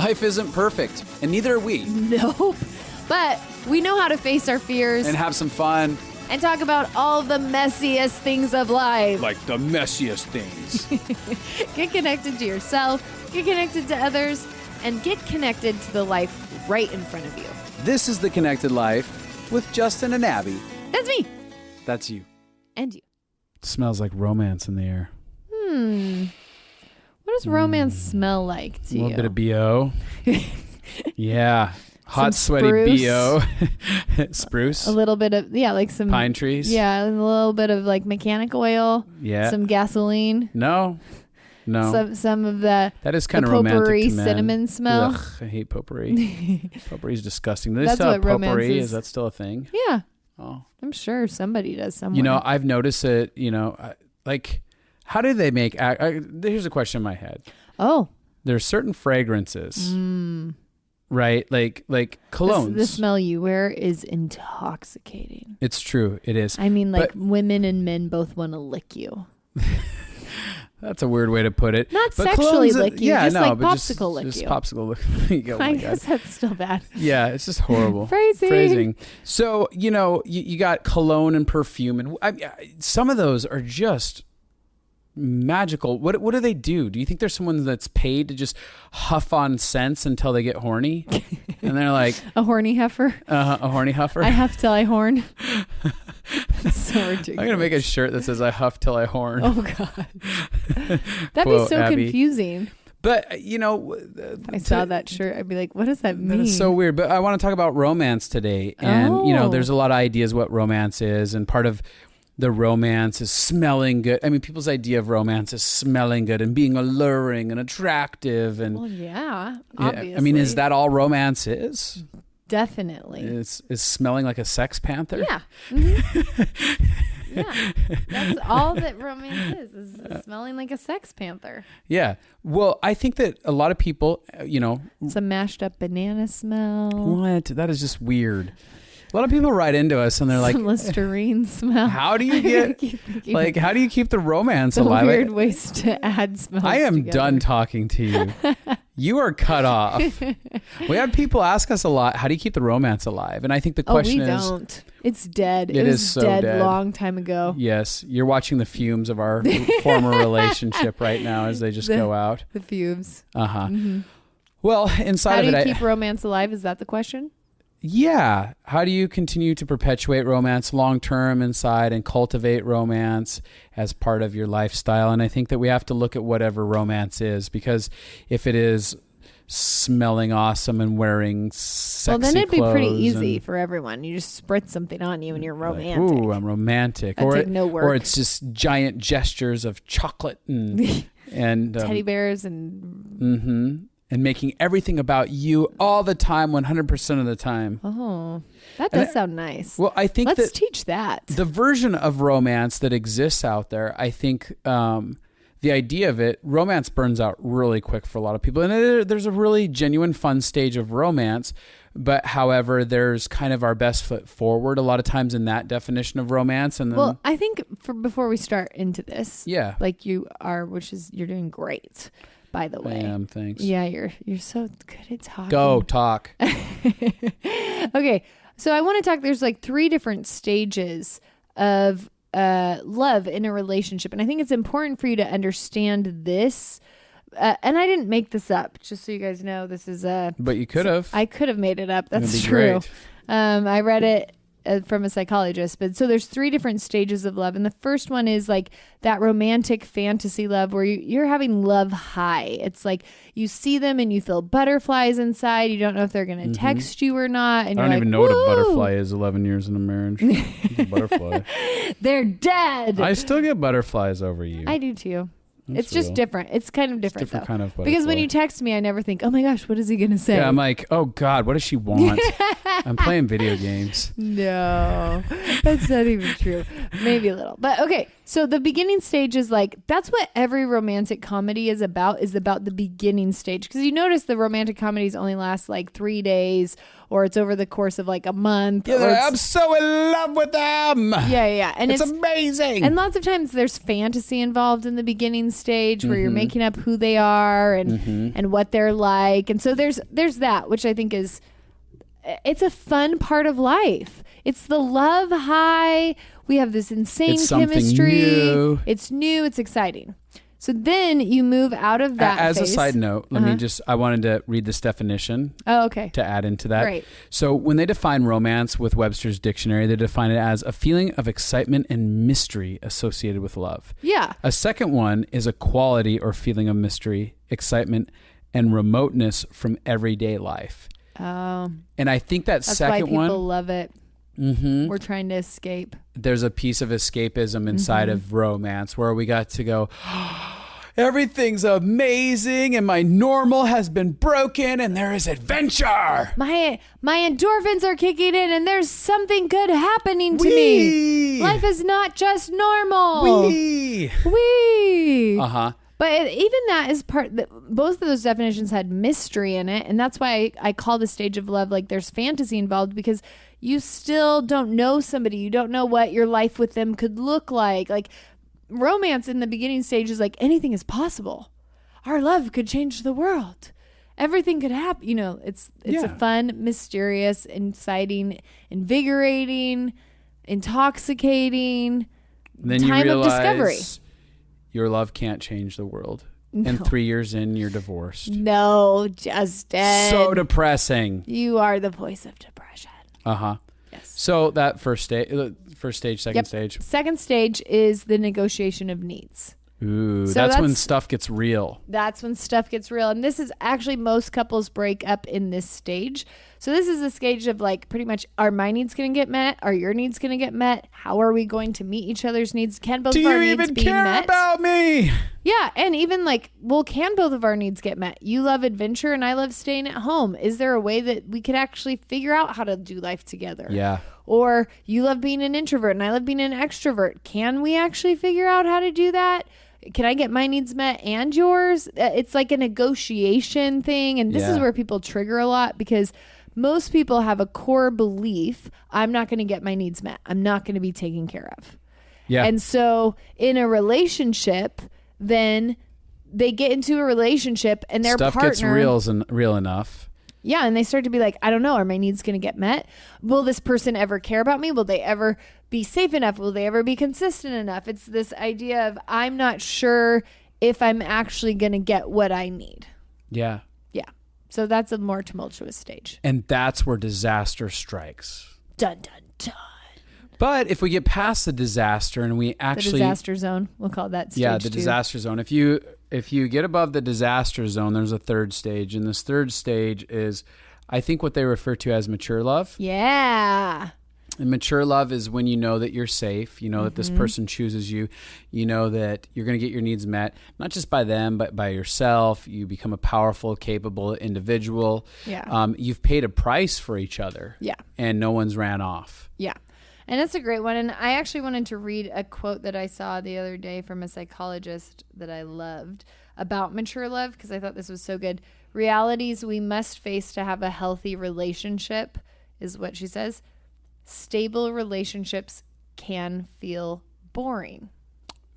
Life isn't perfect, and neither are we. Nope. But we know how to face our fears. And have some fun. And talk about all the messiest things of life. Like the messiest things. Get connected to yourself, get connected to others, and get connected to the life right in front of you. This is The Connected Life with Justin and Abby. That's me. That's you. And you. It smells like romance in the air. What does romance smell like to you? A little bit of BO. Yeah. Hot, Some sweaty spruce. BO. Spruce. A little bit of, like some... Pine trees. Yeah, a little bit of like mechanic oil. Yeah. Some gasoline. No. Some of the that is kind of romantic potpourri to men. cinnamon smell. Ugh, I hate potpourri. Potpourri is disgusting. Do they That's still have what romance potpourri? is. Is that still a thing? Yeah. Oh. I'm sure somebody does somewhere. You know, I've noticed it, like, how do they make... here's a question in my head. Oh. There's certain fragrances, right? Like colognes. The smell you wear is intoxicating. It's true. It is. I mean, like, women and men both want to lick you. That's a weird way to put it. Not but sexually colognes, lick you, just like popsicle lick just you. popsicle lick. Oh my I God. guess that's still bad. Yeah, it's just horrible. Phrasing. So, you got cologne and perfume, and some of those are just magical. What do they do? Do you think there's someone that's paid to just huff on scents until they get horny? And they're like... A horny heifer? A horny huffer? I huff till I horn. That's so ridiculous. I'm going to make a shirt that says I huff till I horn. Oh, God. That'd Quote, be so Abby. confusing. But, If I saw that shirt, I'd be like, what does that mean? That is so weird. But I want to talk about romance today. And, there's a lot of ideas what romance is. And part of the romance is smelling good. I mean, people's idea of romance is smelling good and being alluring and attractive. And Well, yeah, obviously. I mean, is that all romance is? Definitely. Is smelling like a sex panther? Yeah. Mm-hmm. Yeah. That's all that romance is smelling like a sex panther. Yeah. Well, I think that a lot of people, Some mashed up banana smell. What? That is just weird. A lot of people write into us and they're like, Some Listerine smell. how do you get, how do you keep the romance the alive? weird ways to add smells I am together. done talking to you. You are cut off. We have people ask us a lot, how do you keep the romance alive? And I think the question is... we don't. It's dead. It was is so dead dead. long time ago. Yes. You're watching the fumes of our former relationship right now as they just go out. The fumes. Uh-huh. Mm-hmm. Well, inside How of do it... you keep romance alive? Is that the question? Yeah. How do you continue to perpetuate romance long-term inside and cultivate romance as part of your lifestyle? And I think that we have to look at whatever romance is, because if it is smelling awesome and wearing sexy Well, then it'd be pretty clothes easy for everyone. You just spritz something on you and you're romantic. Like, ooh, I'm romantic. That'd take no work. Or it's just giant gestures of chocolate and teddy bears and... Mm-hmm. And making everything about you all the time, 100% of the time. Oh, that does sound nice. Well, I think Let's teach that. The version of romance that exists out there, I think the idea of it, romance burns out really quick for a lot of people. And there's a really genuine fun stage of romance. But however, there's kind of our best foot forward a lot of times in that definition of romance. And then, well, I think before we start into this, yeah, like you are, you're doing great. By the way. I am, thanks. Yeah, you're so good at talking. Go talk. Okay, so I want to talk. There's like 3 different stages of love in a relationship, and I think it's important for you to understand this. And I didn't make this up, just so you guys know. This is But you could have. I could have made it up. That's It'd be true. great. I read it from a psychologist, but so there's 3 different stages of love, and the first one is like that romantic fantasy love where you're having love high. It's like you see them and you feel butterflies inside. You don't know if they're going to text you or not, and I you're don't even know Woo! what a butterfly is. 11 years in a marriage. It's a butterfly. They're dead. I still get butterflies over you. I do too. That's it's just real. different. It's kind of different, different though. kind of because when butterfly. you text me, I never think, oh my gosh, what is he going to say? Yeah, I'm like, oh God, what does she want? I'm playing video games. No, that's not even true. Maybe a little. But okay, so the beginning stage is like, that's what every romantic comedy is about the beginning stage. Because you notice the romantic comedies only last like 3 days, or it's over the course of like a month. Yeah, I'm so in love with them. Yeah. And it's amazing. And lots of times there's fantasy involved in the beginning stage where you're making up who they are and what they're like. And so there's that, which I think is, it's a fun part of life. It's the love high. We have this insane chemistry. New. It's new. It's exciting. So then you move out of that As phase. a side note, I wanted to read this definition. Oh, okay. To add into that. Right. So when they define romance with Webster's dictionary, they define it as a feeling of excitement and mystery associated with love. Yeah. A second one is a quality or feeling of mystery, excitement, and remoteness from everyday life. Oh. And I think that's second why one. people love it. We're trying to escape. There's a piece of escapism inside of romance where we got to go, everything's amazing and my normal has been broken and there is adventure. My endorphins are kicking in and there's something good happening to me. Life is not just normal. Wee. Uh-huh. But even that is both of those definitions had mystery in it. And that's why I call the stage of love like there's fantasy involved, because you still don't know somebody. You don't know what your life with them could look like. Like romance in the beginning stage is like anything is possible. Our love could change the world. Everything could happen. You know, it's a fun, mysterious, exciting, invigorating, intoxicating then time of discovery. Your love can't change the world. No. And 3 years in, you're divorced. No, Justin. So depressing. You are the voice of depression. Uh-huh. Yes. So that first stage, second stage. Second stage is the negotiation of needs. Ooh, so that's when stuff gets real. That's when stuff gets real. And this is actually, most couples break up in this stage. So this is the stage of like pretty much, are my needs going to get met? Are your needs going to get met? How are we going to meet each other's needs? Can both of our needs be met? Do you even care about me? Yeah. And even like, well, can both of our needs get met? You love adventure and I love staying at home. Is there a way that we could actually figure out how to do life together? Yeah. Or you love being an introvert and I love being an extrovert. Can we actually figure out how to do that? Can I get my needs met and yours? It's like a negotiation thing. And this is where people trigger a lot, because most people have a core belief, I'm not going to get my needs met. I'm not going to be taken care of. Yeah. And so in a relationship, then they get into a relationship and their partner... Stuff gets real enough. Yeah, and they start to be like, I don't know, are my needs going to get met? Will this person ever care about me? Will they ever be safe enough? Will they ever be consistent enough? It's this idea of, I'm not sure if I'm actually going to get what I need. Yeah. Yeah. So that's a more tumultuous stage. And that's where disaster strikes. Dun, dun, dun. But if we get past the disaster and we actually... The disaster zone, we'll call that stage 2. Yeah, the disaster zone. If you get above the disaster zone, there's a third stage. And this third stage is, I think, what they refer to as mature love. Yeah. And mature love is when you know that you're safe, you know that this person chooses you, you know that you're going to get your needs met, not just by them, but by yourself. You become a powerful, capable individual. Yeah. You've paid a price for each other. Yeah. And no one's ran off. Yeah. And it's a great one. And I actually wanted to read a quote that I saw the other day from a psychologist that I loved about mature love, because I thought this was so good. Realities we must face to have a healthy relationship is what she says. Stable relationships can feel boring.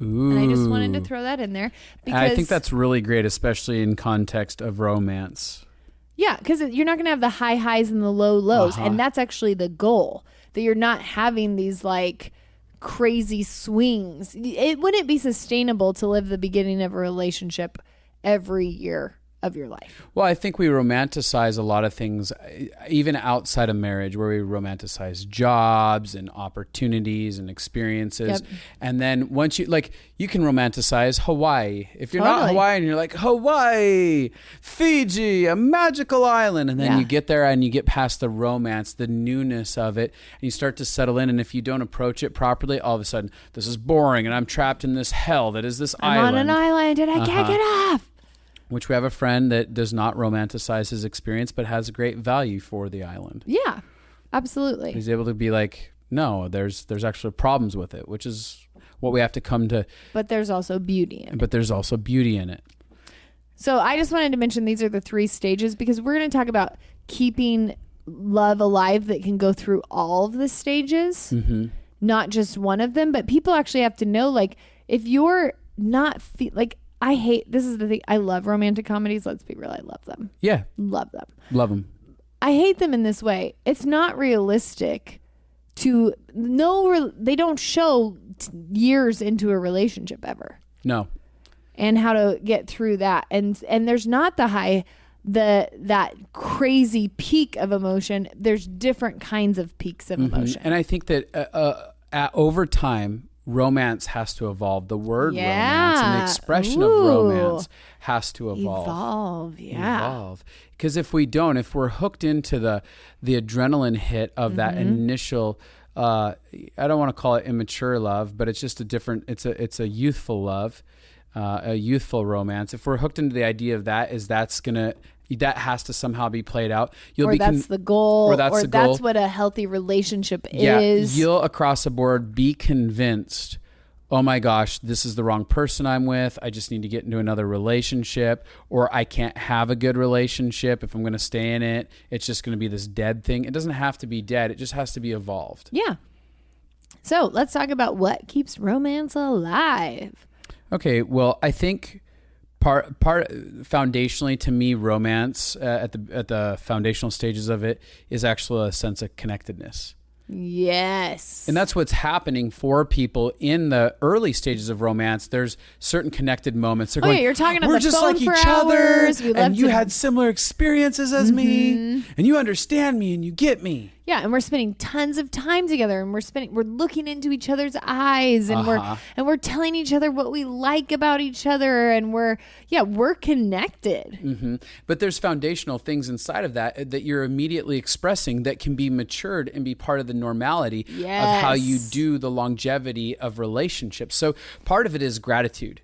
Ooh. And I just wanted to throw that in there, because I think that's really great, especially in context of romance. Yeah, because you're not going to have the high highs and the low lows. And that's actually the goal, that you're not having these like crazy swings. It wouldn't be sustainable to live the beginning of a relationship every year of your life. Well, I think we romanticize a lot of things, even outside of marriage, where we romanticize jobs and opportunities and experiences. Yep. And then once you can romanticize Hawaii. If you're not Hawaiian, you're like, Hawaii, Fiji, a magical island. And then you get there and you get past the romance, the newness of it, and you start to settle in. And if you don't approach it properly, all of a sudden, this is boring and I'm trapped in this hell that is this island. I'm on an island and I can't get off. Which we have a friend that does not romanticize his experience, but has a great value for the island. Yeah. Absolutely. He's able to be like, no, there's actually problems with it, which is what we have to come to. But there's also beauty in it. But there's also beauty in it. So I just wanted to mention these are the 3 stages because we're going to talk about keeping love alive that can go through all of the stages, not just one of them. But people actually have to know, like, if you're not this is the thing. I love romantic comedies. Let's be real. I love them. Yeah. Love them. Love them. I hate them in this way. It's not realistic to they don't show years into a relationship ever. No. And how to get through that. And there's not that crazy peak of emotion. There's different kinds of peaks of emotion. And I think that over time, romance has to evolve. The word romance and the expression of romance has to evolve. Evolve. Because if we don't, if we're hooked into the adrenaline hit of that initial, I don't want to call it immature love, but it's just it's a youthful love, a youthful romance. If we're hooked into the idea of that that has to somehow be played out. That's the goal. Or that's what a healthy relationship is. You'll across the board be convinced, oh my gosh, this is the wrong person I'm with. I just need to get into another relationship, or I can't have a good relationship if I'm going to stay in it. It's just going to be this dead thing. It doesn't have to be dead. It just has to be evolved. Yeah. So let's talk about what keeps romance alive. Okay. Well, I think part foundationally to me, romance at the foundational stages of it is actually a sense of connectedness. Yes. And that's what's happening for people in the early stages of romance. There's certain connected moments. They're going, you're talking on we're the just phone like for each hours. other, and you had similar experiences as me, and you understand me, and you get me. Yeah, and we're spending tons of time together, and we're looking into each other's eyes, and we're telling each other what we like about each other, and we're connected. But there's foundational things inside of that you're immediately expressing that can be matured and be part of the normality of how you do the longevity of relationships. So part of it is gratitude.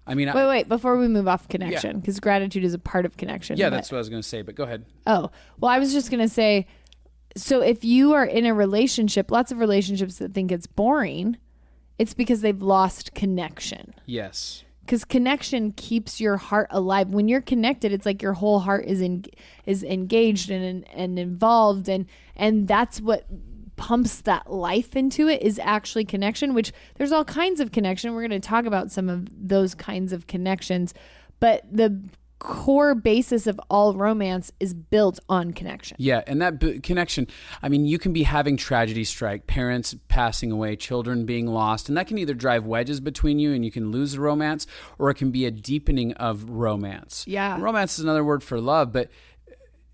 I mean, wait, before we move off connection, because gratitude is a part of connection. Yeah, that's what I was going to say, but go ahead. Oh, well, I was just going to say, so if you are in a relationship, lots of relationships that think it's boring, it's because they've lost connection. Yes. Because connection keeps your heart alive. When you're connected, it's like your whole heart is engaged and involved, and that's what pumps that life into it is actually connection, which there's all kinds of connection. We're going to talk about some of those kinds of connections, but the core basis of all romance is built on connection. Yeah, and that connection, I mean, you can be having tragedy strike, parents passing away, children being lost, and that can either drive wedges between you and you can lose the romance, or it can be a deepening of romance. Yeah. Romance is another word for love, but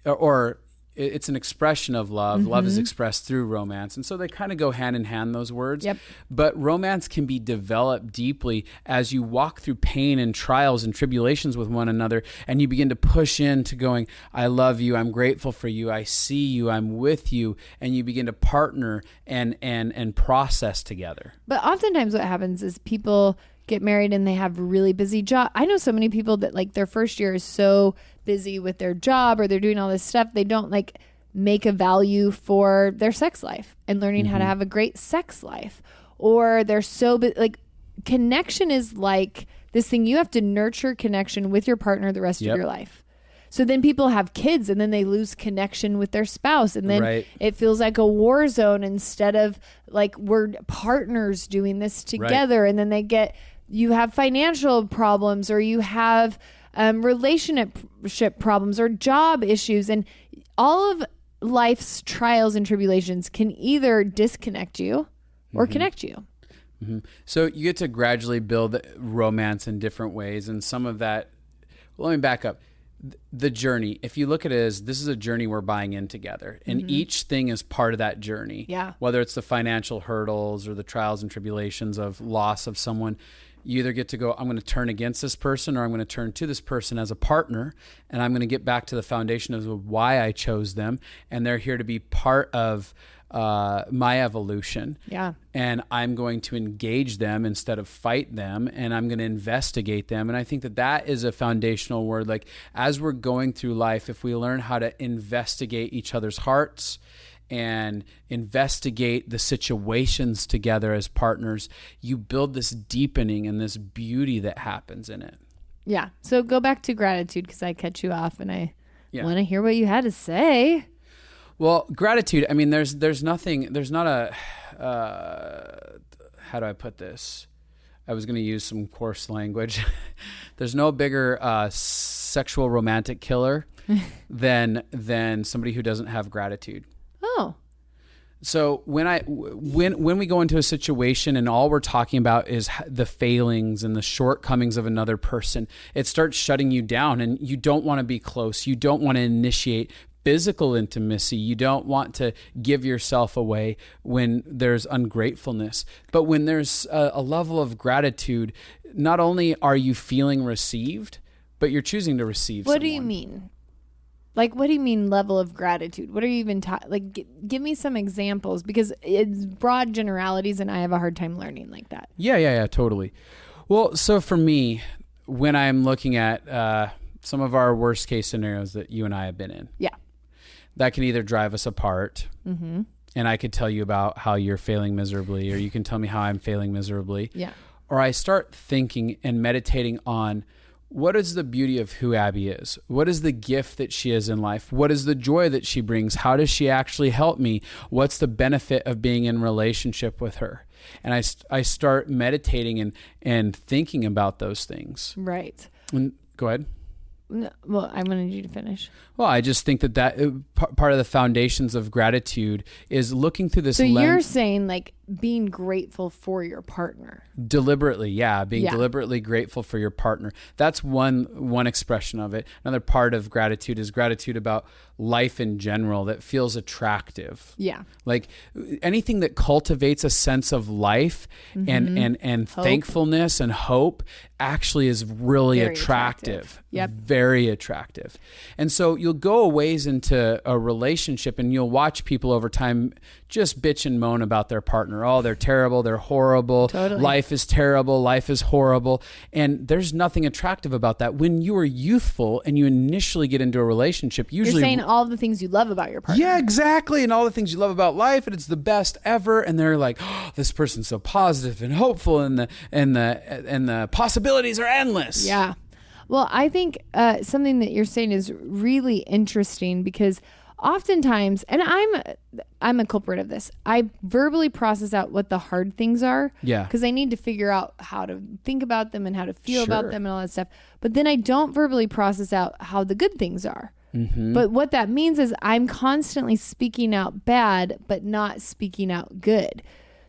or it's an expression of love. Mm-hmm. Love is expressed through romance. And so they kind of go hand in hand, those words. Yep. But romance can be developed deeply as you walk through pain and trials and tribulations with one another, and you begin to push into going, I love you, I'm grateful for you, I see you, I'm with you, and you begin to partner and process together. But oftentimes what happens is people get married and they have really busy job. I know so many people that like their first year is so busy with their job or they're doing all this stuff. They don't like make a value for their sex life and learning how to have a great sex life, or they're so like connection is like this thing. You have to nurture connection with your partner the rest of your life. So then people have kids and then they lose connection with their spouse. And then it feels like a war zone instead of like we're partners doing this together. Right. And then you have financial problems, or you have relationship problems or job issues. And all of life's trials and tribulations can either disconnect you or connect you. Mm-hmm. So you get to gradually build romance in different ways. And some of that, let me back up. The journey, if you look at it as this is a journey we're buying in together, and each thing is part of that journey. Yeah. Whether it's the financial hurdles or the trials and tribulations of loss of someone, you either get to go, I'm going to turn against this person, or I'm going to turn to this person as a partner, and I'm going to get back to the foundation of why I chose them, and they're here to be part of my evolution. Yeah. And I'm going to engage them instead of fight them, and I'm going to investigate them. And I think that is a foundational word. Like as we're going through life, if we learn how to investigate each other's hearts and investigate the situations together as partners, you build this deepening and this beauty that happens in it. Yeah. So go back to gratitude, because I cut you off and I Yeah. want to hear what you had to say. Well, gratitude, I mean, there's not a, how do I put this? I was going to use some coarse language. There's no bigger sexual romantic killer than somebody who doesn't have gratitude. Oh. So when we go into a situation and all we're talking about is the failings and the shortcomings of another person, it starts shutting you down, and you don't want to be close. You don't want to initiate physical intimacy. You don't want to give yourself away when there's ungratefulness. But when there's a level of gratitude, not only are you feeling received, but you're choosing to receive What someone. do you mean? Like, what do you mean level of gratitude? What are you even give me some examples, because it's broad generalities and I have a hard time learning like that. Yeah, totally. Well, so for me, when I'm looking at some of our worst case scenarios that you and I have been in. Yeah. That can either drive us apart, and I could tell you about how you're failing miserably, or you can tell me how I'm failing miserably. Yeah. Or I start thinking and meditating on what is the beauty of who Abby is? What is the gift that she is in life? What is the joy that she brings? How does she actually help me? What's the benefit of being in relationship with her? And I start meditating and thinking about those things. Right. And go ahead. No, well, I wanted you to finish. Well, I just think that part of the foundations of gratitude is looking through this lens. So you're saying like being grateful for your partner. Deliberately, yeah. Being deliberately grateful for your partner. That's one expression of it. Another part of gratitude is gratitude about life in general that feels attractive. Yeah. Like anything that cultivates a sense of life and thankfulness and hope actually is really Very attractive. Yep. Very attractive. And so you'll go a ways into a relationship and you'll watch people over time just bitch and moan about their partner. Oh, they're terrible. They're horrible. Totally. Life is terrible. Life is horrible. And there's nothing attractive about that. When you are youthful and you initially get into a relationship, usually... You're saying all the things you love about your partner. Yeah, exactly. And all the things you love about life, and it's the best ever. And they're like, oh, this person's so positive and hopeful, and the possibilities are endless. Yeah. Well, I think something that you're saying is really interesting, because oftentimes, and I'm a culprit of this, I verbally process out what the hard things are. Yeah. Because I need to figure out how to think about them and how to feel Sure. about them and all that stuff. But then I don't verbally process out how the good things are. Mm-hmm. But what that means is I'm constantly speaking out bad, but not speaking out good.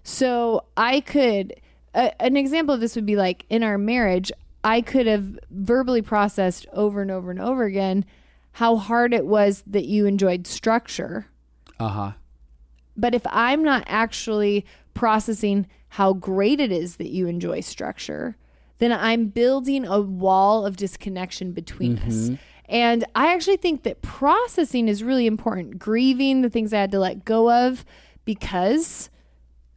So I could, an example of this would be like in our marriage, I could have verbally processed over and over and over again how hard it was that you enjoyed structure. Uh-huh. But if I'm not actually processing how great it is that you enjoy structure, then I'm building a wall of disconnection between us. And I actually think that processing is really important. Grieving the things I had to let go of because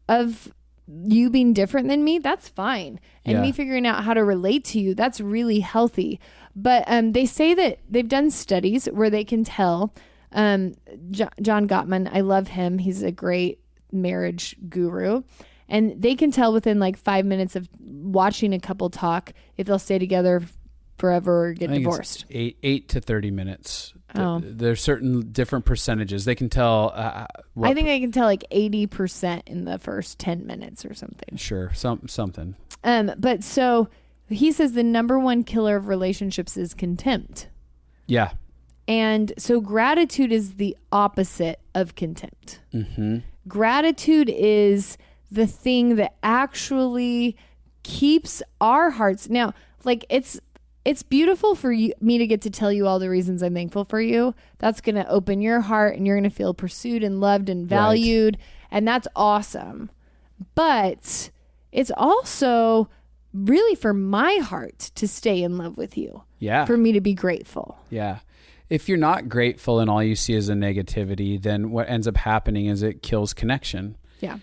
of you being different than me, that's fine. And me figuring out how to relate to you, that's really healthy. But they say that they've done studies where they can tell, John Gottman, I love him. He's a great marriage guru. And they can tell within like 5 minutes of watching a couple talk if they'll stay together forever or get divorced. It's 8 to 30 minutes. Oh. There's certain different percentages. They can tell. I think I can tell like 80% in the first 10 minutes or something. Sure, something. But so he says the number one killer of relationships is contempt. Yeah. And so gratitude is the opposite of contempt. Mm-hmm. Gratitude is the thing that actually keeps our hearts. Now, like it's beautiful for me to get to tell you all the reasons I'm thankful for you. That's going to open your heart and you're going to feel pursued and loved and valued. Right. And that's awesome. But it's also really for my heart to stay in love with you. Yeah. For me to be grateful. Yeah. If you're not grateful and all you see is a negativity, then what ends up happening is it kills connection. Yeah.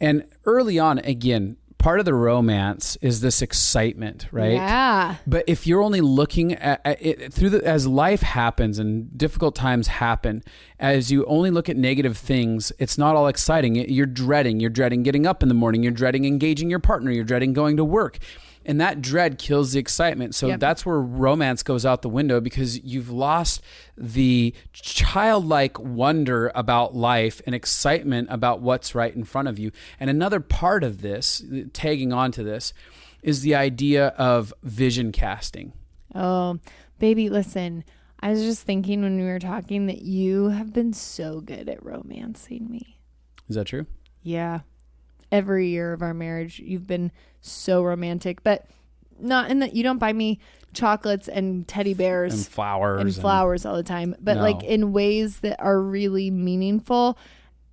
And early on, again, part of the romance is this excitement, right? Yeah. But if you're only looking at it as life happens and difficult times happen, as you only look at negative things, it's not all exciting. You're dreading getting up in the morning. You're dreading engaging your partner. You're dreading going to work. And that dread kills the excitement. So that's where romance goes out the window, because you've lost the childlike wonder about life and excitement about what's right in front of you. And another part of this, tagging on to this, is the idea of vision casting. Oh, baby, listen, I was just thinking when we were talking that you have been so good at romancing me. Is that true? Yeah. Every year of our marriage, you've been so romantic, but not in that you don't buy me chocolates and teddy bears and flowers all the time, but like in ways that are really meaningful.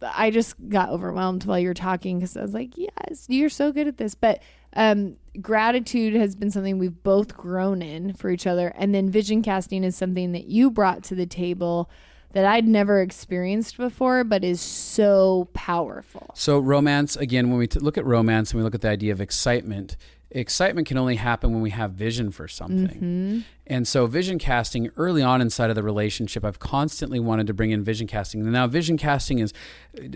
I just got overwhelmed while you were talking, because I was like, yes, you're so good at this. But gratitude has been something we've both grown in for each other. And then vision casting is something that you brought to the table that I'd never experienced before, but is so powerful. So romance, again, when we look at romance and we look at the idea of excitement can only happen when we have vision for something. Mm-hmm. And so vision casting, early on inside of the relationship, I've constantly wanted to bring in vision casting. And now vision casting is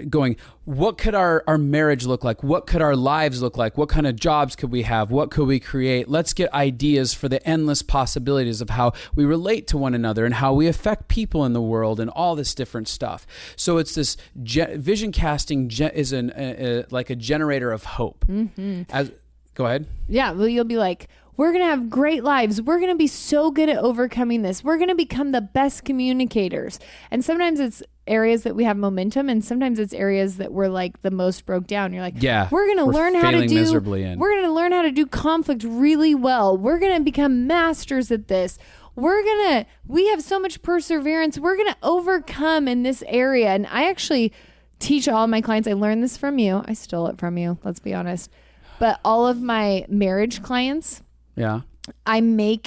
going, what could our marriage look like? What could our lives look like? What kind of jobs could we have? What could we create? Let's get ideas for the endless possibilities of how we relate to one another and how we affect people in the world and all this different stuff. So it's this vision casting is like a generator of hope. Mm-hmm. Go ahead. Yeah. Well, you'll be like, we're going to have great lives. We're going to be so good at overcoming this. We're going to become the best communicators. And sometimes it's areas that we have momentum, and sometimes it's areas that we're like the most broke down. You're like, we're going to learn how to do, we're going to learn how to do conflict really well. We're going to become masters at this. We have so much perseverance. We're going to overcome in this area. And I actually teach all my clients. I learned this from you. I stole it from you. Let's be honest. But all of my marriage clients, I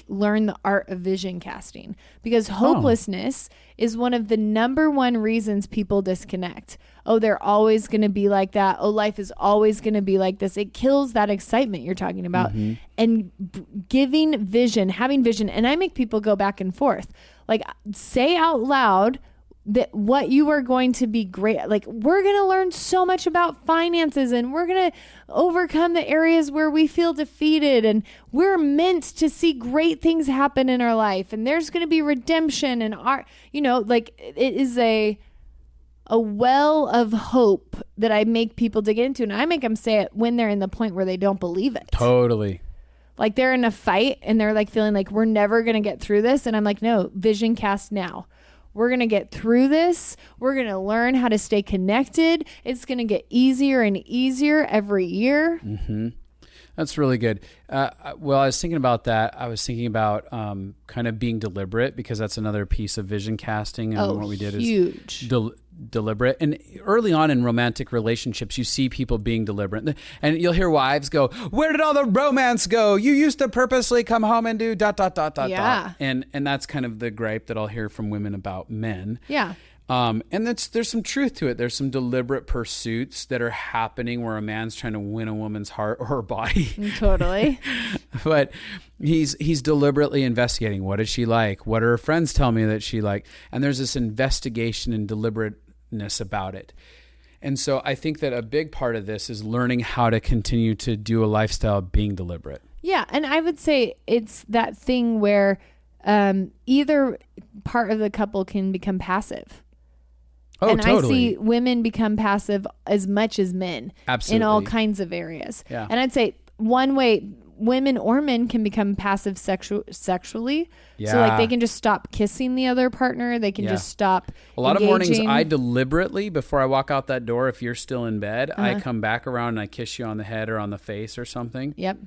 learn the art of vision casting, because hopelessness is one of the number one reasons people disconnect. Oh, they're always going to be like that. Oh, life is always going to be like this. It kills that excitement you're talking about. Mm-hmm. And giving vision, having vision. And I make people go back and forth. Like, say out loud that what you are going to be great. Like, we're going to learn so much about finances, and we're going to overcome the areas where we feel defeated, and we're meant to see great things happen in our life. And there's going to be redemption, and it is a well of hope that I make people dig into. And I make them say it when they're in the point where they don't believe it. Totally. Like, they're in a fight and they're like feeling like we're never going to get through this. And I'm like, no, vision cast now. We're going to get through this. We're going to learn how to stay connected. It's going to get easier and easier every year. Mm-hmm. That's really good. Well, I was thinking about that. I was thinking about kind of being deliberate, because that's another piece of vision casting. And what we did huge. is deliberate. And early on in romantic relationships, you see people being deliberate. And you'll hear wives go, where did all the romance go? You used to purposely come home and do ... Yeah. And that's kind of the gripe that I'll hear from women about men. Yeah. And there's some truth to it. There's some deliberate pursuits that are happening where a man's trying to win a woman's heart or her body. Totally. But he's deliberately investigating. What is she like? What do her friends tell me that she like? And there's this investigation and deliberateness about it. And so I think that a big part of this is learning how to continue to do a lifestyle of being deliberate. Yeah. And I would say it's that thing where either part of the couple can become passive. Oh, and totally. I see women become passive as much as men. Absolutely. In all kinds of areas. Yeah. And I'd say one way women or men can become passive sexually. Yeah. So like they can just stop kissing the other partner. They can just stop A lot engaging. of mornings I deliberately, before I walk out that door, if you're still in bed, I come back around and I kiss you on the head or on the face or something. Yep.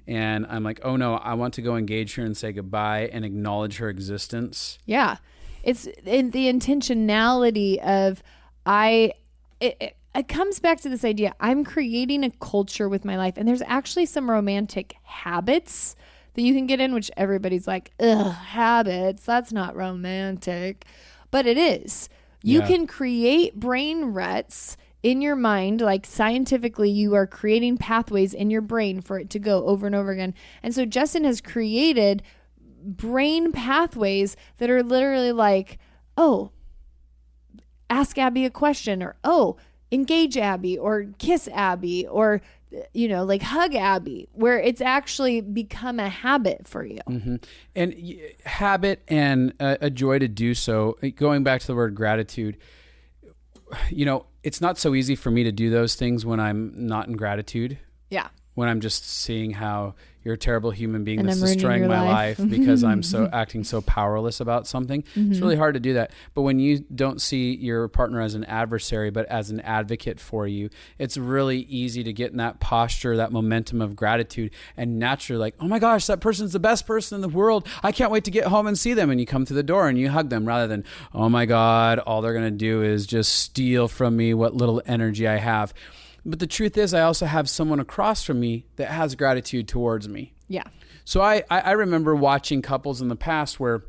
And I'm like, oh no, I want to go engage her and say goodbye and acknowledge her existence. Yeah. It's in the intentionality of it comes back to this idea. I'm creating a culture with my life. And there's actually some romantic habits that you can get in, which everybody's like, ugh, habits. That's not romantic. But it is. You can create brain ruts in your mind, like scientifically, you are creating pathways in your brain for it to go over and over again. And so Justin has created brain pathways that are literally like, oh, ask Abby a question, or, oh, engage Abby, or kiss Abby, or, you know, like hug Abby, where it's actually become a habit for you. Mm-hmm. And habit and a joy to do so. Going back to the word gratitude, you know, it's not so easy for me to do those things when I'm not in gratitude. Yeah. When I'm just seeing how you're a terrible human being And that's I'm ruining destroying your my life. life because I'm so acting so powerless about something. It's really hard to do that. But when you don't see your partner as an adversary, but as an advocate for you, it's really easy to get in that posture, that momentum of gratitude, and naturally like, oh my gosh, that person's the best person in the world. I can't wait to get home and see them. And you come through the door and you hug them, rather than, oh my God, all they're going to do is just steal from me what little energy I have. But the truth is, I also have someone across from me that has gratitude towards me. Yeah. So I remember watching couples in the past where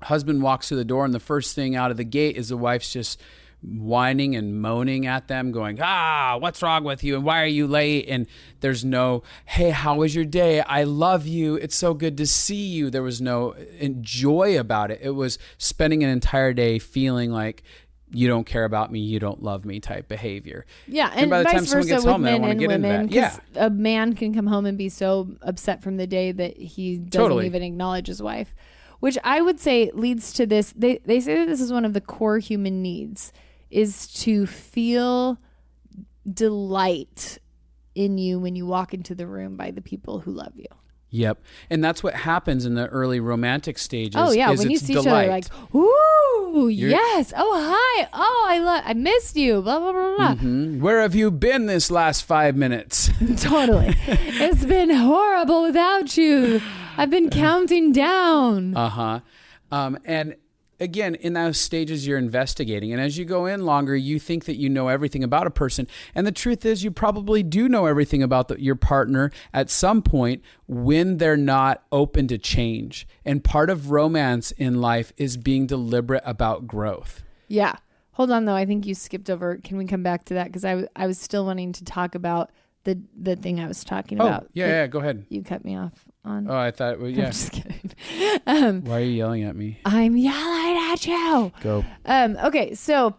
husband walks through the door and the first thing out of the gate is the wife's just whining and moaning at them, going, what's wrong with you? And why are you late? And there's no, hey, how was your day? I love you. It's so good to see you. There was no joy about it. It was spending an entire day feeling like, you don't care about me, you don't love me type behavior. Yeah, and by the time someone gets home, they don't want to get into that. Yeah, a man can come home and be so upset from the day that he doesn't even acknowledge his wife, which I would say leads to this. They say that this is one of the core human needs, is to feel delight in you when you walk into the room by the people who love you. Yep. And that's what happens in the early romantic stages. Oh yeah, is when you it's see delight. each other like, ooh, yes. Oh, hi. Oh, I missed you. Blah, blah, blah, blah. Mm-hmm. Where have you been this last 5 minutes? Totally. It's been horrible without you. I've been counting down. Uh-huh. And again, in those stages, you're investigating. And as you go in longer, you think that you know everything about a person. And the truth is, you probably do know everything about your partner at some point when they're not open to change. And part of romance in life is being deliberate about growth. Yeah. Hold on, though. I think you skipped over. Can we come back to that? Because I was still wanting to talk about the thing I was talking about. Oh, yeah, go ahead. You cut me off on. Oh, I thought, well, yeah. I'm just kidding. Why are you yelling at me? I'm yelling at you. Go. Okay, so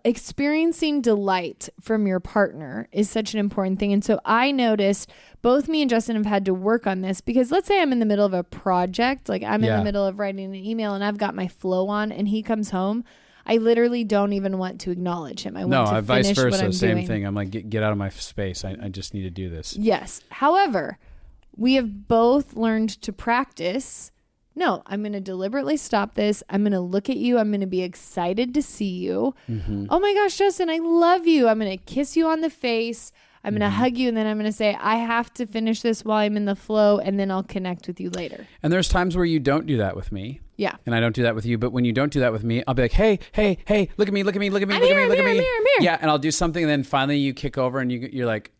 experiencing delight from your partner is such an important thing. And so I noticed both me and Justin have had to work on this, because let's say I'm in the middle of a project, like I'm in the middle of writing an email and I've got my flow on and he comes home. I literally don't even want to acknowledge him. I want to vice finish versa, what I'm same doing. thing. I'm like, get out of my space. I just need to do this. Yes. However, we have both learned to practice. No, I'm going to deliberately stop this. I'm going to look at you. I'm going to be excited to see you. Mm-hmm. Oh my gosh, Justin, I love you. I'm going to kiss you on the face. I'm going to hug you, and then I'm going to say, I have to finish this while I'm in the flow, and then I'll connect with you later. And there's times where you don't do that with me. Yeah. And I don't do that with you. But when you don't do that with me, I'll be like, hey, look at me. I'm here. Yeah. And I'll do something. And then finally you kick over and you're like,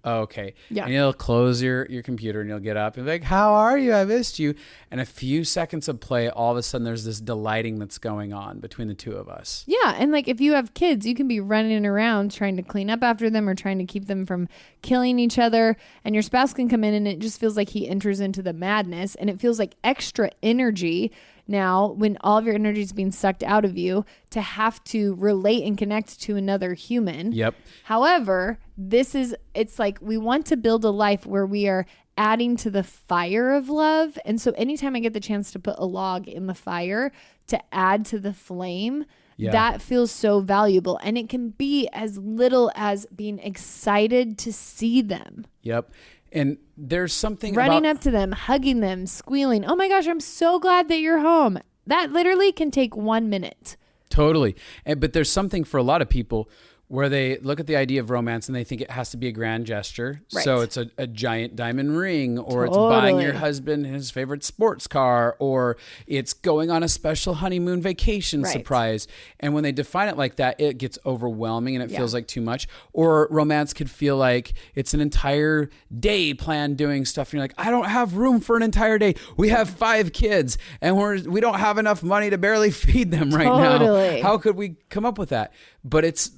oh, okay. Yeah. And you'll close your computer and you'll get up and be like, how are you? I missed you. And a few seconds of play, all of a sudden there's this delighting that's going on between the two of us. Yeah. And like if you have kids, you can be running around trying to clean up after them or trying to keep them from killing each other. And your spouse can come in and it just feels like he enters into the madness, and it feels like extra energy now when all of your energy is being sucked out of you to have to relate and connect to another human. Yep. However, it's like we want to build a life where we are adding to the fire of love. And so anytime I get the chance to put a log in the fire to add to the flame, that feels so valuable. And it can be as little as being excited to see them. Yep. And there's something running up to them, hugging them, squealing. Oh my gosh, I'm so glad that you're home. That literally can take 1 minute. Totally. But there's something for a lot of people where they look at the idea of romance and they think it has to be a grand gesture. Right. So it's a giant diamond ring, or it's buying your husband his favorite sports car, or it's going on a special honeymoon vacation surprise. And when they define it like that, it gets overwhelming and it feels like too much. Or romance could feel like it's an entire day planned doing stuff. And you're like, I don't have room for an entire day. We have 5 kids and we don't have enough money to barely feed them right now. How could we come up with that? But it's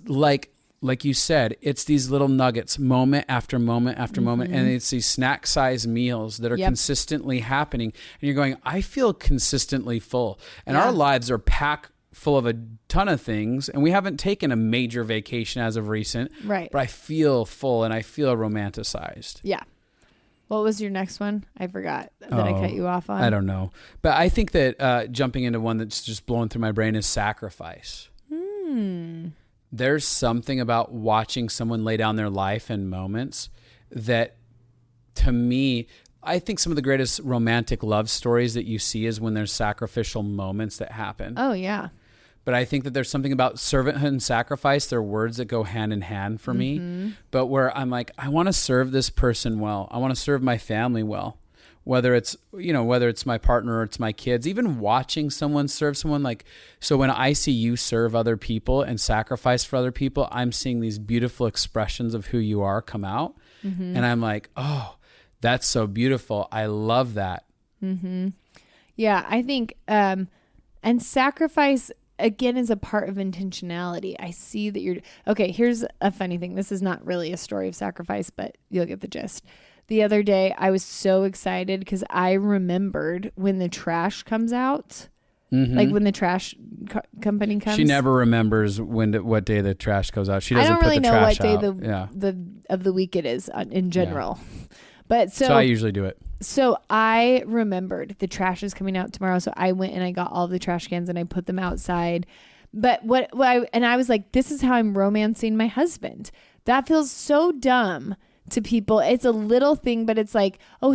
like you said, it's these little nuggets, moment after moment after moment. And it's these snack size meals that are consistently happening. And you're going, I feel consistently full. And our lives are packed full of a ton of things. And we haven't taken a major vacation as of recent. Right. But I feel full and I feel romanticized. Yeah. What was your next one? I forgot that I cut you off on. I don't know. But I think that jumping into one that's just blowing through my brain is sacrifice. There's something about watching someone lay down their life in moments that, to me, I think some of the greatest romantic love stories that you see is when there's sacrificial moments that happen. Oh, yeah. But I think that there's something about servanthood and sacrifice. They're words that go hand in hand for me. But where I'm like, I want to serve this person well. I want to serve my family well. Whether it's my partner or it's my kids, even watching someone serve someone, like, so when I see you serve other people and sacrifice for other people, I'm seeing these beautiful expressions of who you are come out. And I'm like, oh, that's so beautiful. I love that. Yeah, I think, and sacrifice again is a part of intentionality. I see that okay, here's a funny thing. This is not really a story of sacrifice, but you'll get the gist. The other day, I was so excited because I remembered when the trash comes out, like when the trash company comes. She never remembers what day the trash goes out. She doesn't I don't really put the know trash what day out. of the week it is in general. Yeah. But so I usually do it. So I remembered the trash is coming out tomorrow. So I went and I got all the trash cans and I put them outside. But I was like, this is how I'm romancing my husband. That feels so dumb to people. It's a little thing, but it's like, oh,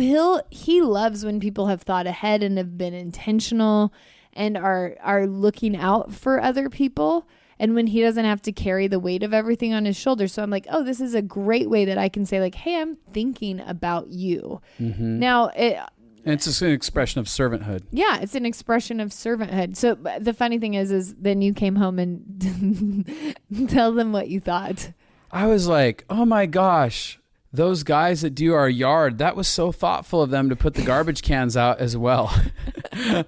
he loves when people have thought ahead and have been intentional and are looking out for other people. And when he doesn't have to carry the weight of everything on his shoulders. So I'm like, oh, this is a great way that I can say like, hey, I'm thinking about you. Now, it's just an expression of servanthood. Yeah, it's an expression of servanthood. So the funny thing is then you came home and tell them what you thought. I was like, oh my gosh, those guys that do our yard, that was so thoughtful of them to put the garbage cans out as well.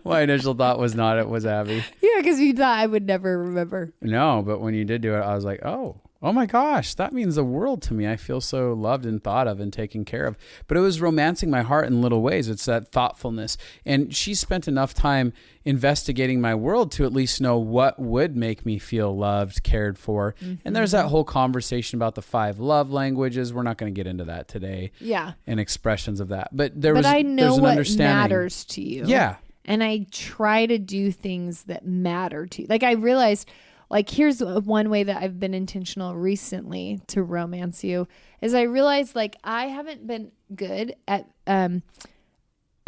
My initial thought was not, it was Abby. Yeah, because you thought I would never remember. No, but when you did do it, I was like, oh my gosh, that means the world to me. I feel so loved and thought of and taken care of. But it was romancing my heart in little ways. It's that thoughtfulness. And she spent enough time investigating my world to at least know what would make me feel loved, cared for. And there's that whole conversation about the 5 love languages. We're not going to get into that today. Yeah. And expressions of that. But I know there's an what understanding. Matters to you. Yeah. And I try to do things that matter to you. Like I realized, like here's one way that I've been intentional recently to romance you is I realized like I haven't been good at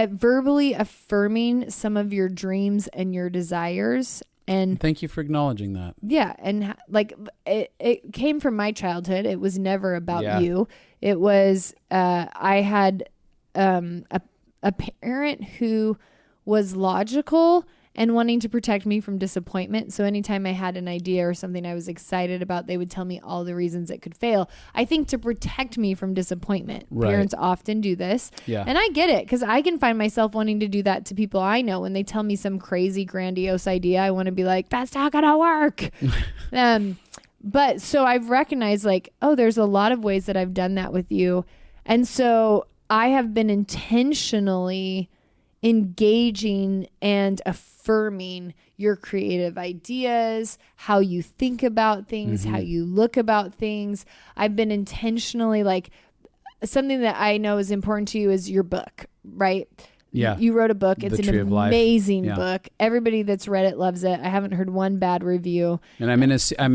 verbally affirming some of your dreams and your desires. And thank you for acknowledging that. Yeah. And like it came from my childhood. It was never about you. It was, I had a parent who was logical and wanting to protect me from disappointment. So anytime I had an idea or something I was excited about, they would tell me all the reasons it could fail. I think to protect me from disappointment. Right. Parents often do this. Yeah. And I get it because I can find myself wanting to do that to people I know. When they tell me some crazy grandiose idea, I want to be like, that's not going to work. But so I've recognized like, oh, there's a lot of ways that I've done that with you. And so I have been intentionally engaging and affirming your creative ideas, how you think about things, how you look about things. I've been intentionally like something that I know is important to you is your book, right? Yeah. You wrote a book. It's an amazing book. Everybody that's read it loves it. I haven't heard one bad review. And I'm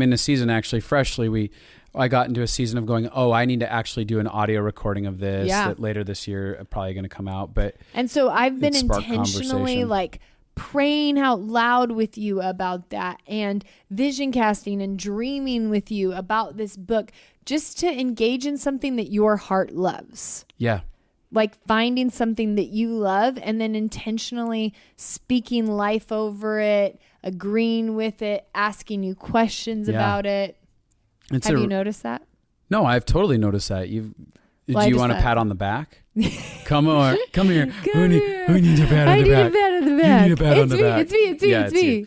in a season actually freshly. I got into a season of going, I need to actually do an audio recording of this that later this year probably going to come out. And so I've been intentionally like praying out loud with you about that and vision casting and dreaming with you about this book, just to engage in something that your heart loves. Yeah. Like finding something that you love and then intentionally speaking life over it, agreeing with it, asking you questions about it. Have you noticed that? No, I've totally noticed that. Do you want a pat on the back? Come here. Who needs a pat on the back? I need a pat on the back. You need a pat on the back. It's me.